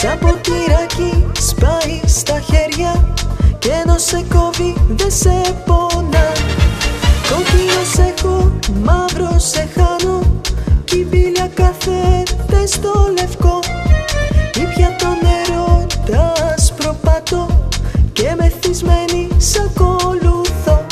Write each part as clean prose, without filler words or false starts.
Σαν ποτηράκι σπάει στα χέρια κι ενώ σε κόβει δεν σε πονά. Κόκκινος έχω, μαύρο σε χάνω κι η μπίλια κάθεται στο λευκό. Ήπια το νερό, τα άσπρο και μεθυσμένη σ' ακολουθώ.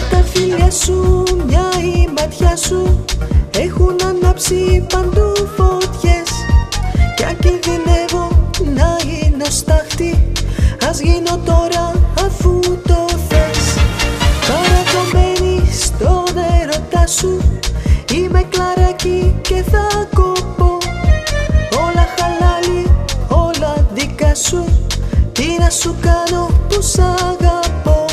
Τα φιλιά σου, μια η ματιά σου έχουν ανάψει παντού φωτιές. Κι αν κινδυνεύω να γίνω στάχτη, ας γίνω τώρα αφού το θες. Παραδομένη στον έρωτά σου, είμαι κλαράκι και θα κοπώ. Όλα χαλάλι, όλα δικά σου, τι να σου κάνω που σ' αγαπώ.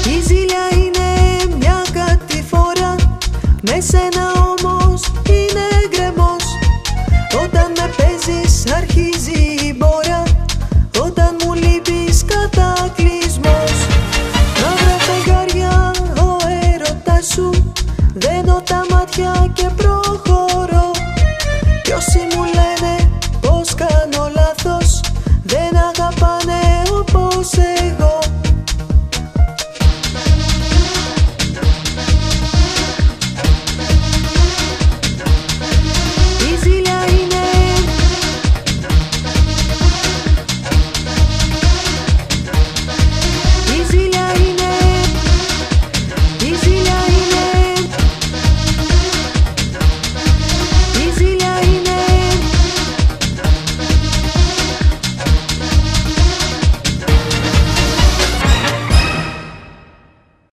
Η ζήλια είναι μια κατηφόρα με σένα.